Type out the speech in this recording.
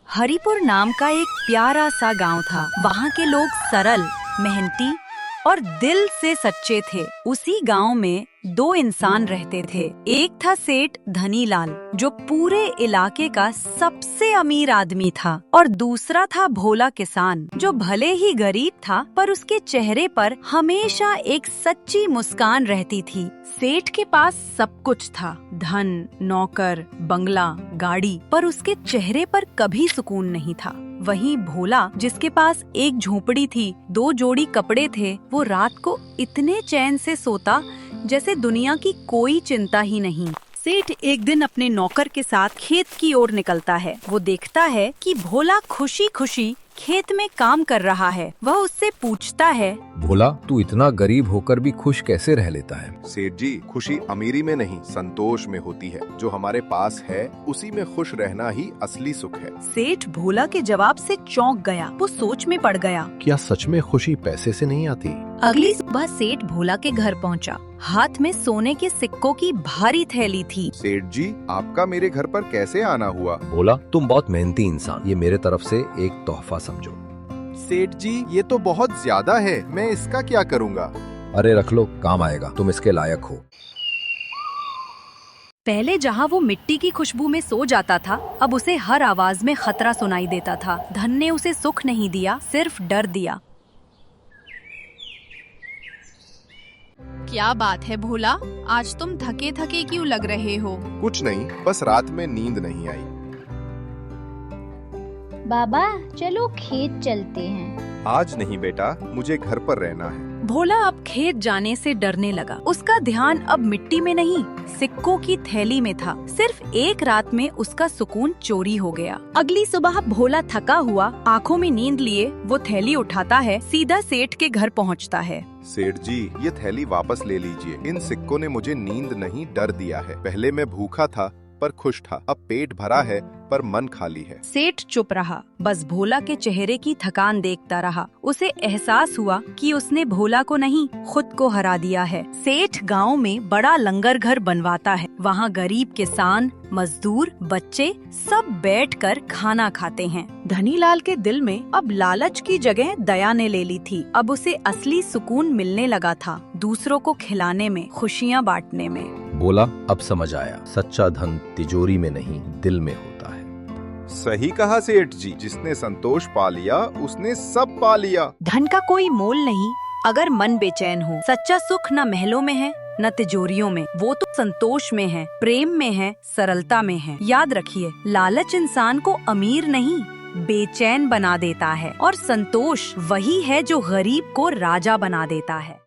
हरिपुर नाम का एक प्यारा सा गांव था। वहाँ के लोग सरल, मेहनती और दिल से सच्चे थे। उसी गांव में दो इंसान रहते थे। एक था सेठ धनीलाल, जो पूरे इलाके का सबसे अमीर आदमी था, और दूसरा था भोला किसान, जो भले ही गरीब था पर उसके चेहरे पर हमेशा एक सच्ची मुस्कान रहती थी। सेठ के पास सब कुछ था, धन, नौकर, बंगला, गाड़ी, पर उसके चेहरे पर कभी सुकून नहीं था। वहीं भोला, जिसके पास एक झोपड़ी थी, दो जोड़ी कपड़े थे, वो रात को इतने चैन से सोता जैसे दुनिया की कोई चिंता ही नहीं। सेठ एक दिन अपने नौकर के साथ खेत की ओर निकलता है। वो देखता है कि भोला खुशी खुशी खेत में काम कर रहा है। वह उससे पूछता है, भोला, तू इतना गरीब होकर भी खुश कैसे रह लेता है? सेठ जी, खुशी अमीरी में नहीं, संतोष में होती है। जो हमारे पास है उसी में खुश रहना ही असली सुख है। सेठ भोला के जवाब से चौंक गया। वो सोच में पड़ गया। क्या सच में खुशी पैसे से नहीं आती? अगली सुबह सेठ भोला के घर पहुंचा। हाथ में सोने के सिक्कों की भारी थैली थी। सेठ जी, आपका मेरे घर पर कैसे आना हुआ? भोला, तुम बहुत मेहनती इंसान, ये मेरे तरफ से एक तोहफा समझो। सेठ जी, ये तो बहुत ज्यादा है, मैं इसका क्या करूँगा? अरे रख लो, काम आएगा, तुम इसके लायक हो। पहले जहाँ वो मिट्टी की खुशबू में सो जाता था, अब उसे हर आवाज में खतरा सुनाई देता था। धन ने उसे सुख नहीं दिया, सिर्फ डर दिया। क्या बात है भोला, आज तुम थके थके क्यों लग रहे हो? कुछ नहीं, बस रात में नींद नहीं आई। बाबा, चलो खेत चलते हैं। आज नहीं बेटा, मुझे घर पर रहना है। भोला अब खेत जाने से डरने लगा। उसका ध्यान अब मिट्टी में नहीं, सिक्कों की थैली में था। सिर्फ एक रात में उसका सुकून चोरी हो गया। अगली सुबह भोला थका हुआ, आंखों में नींद लिए, वो थैली उठाता है, सीधा सेठ के घर पहुंचता है। सेठ जी, ये थैली वापस ले लीजिए। इन सिक्कों ने मुझे नींद नहीं, डर दिया है। पहले मैं भूखा था पर खुश था, अब पेट भरा है पर मन खाली है। सेठ चुप रहा, बस भोला के चेहरे की थकान देखता रहा। उसे एहसास हुआ कि उसने भोला को नहीं, खुद को हरा दिया है। सेठ गांव में बड़ा लंगर घर बनवाता है। वहाँ गरीब किसान, मजदूर, बच्चे सब बैठकर खाना खाते हैं। धनीलाल के दिल में अब लालच की जगह दया ने ले ली थी। अब उसे असली सुकून मिलने लगा था, दूसरों को खिलाने में, खुशियाँ बांटने में। बोला, अब समझ आया, सच्चा धन तिजोरी में नहीं, दिल में होता है। सही कहा सेठ जी, जिसने संतोष पा लिया उसने सब पा लिया। धन का कोई मोल नहीं अगर मन बेचैन हो। सच्चा सुख न महलों में है, न तिजोरियों में, वो तो संतोष में है, प्रेम में है, सरलता में है। याद रखिए, लालच इंसान को अमीर नहीं, बेचैन बना देता है, और संतोष वही है जो गरीब को राजा बना देता है।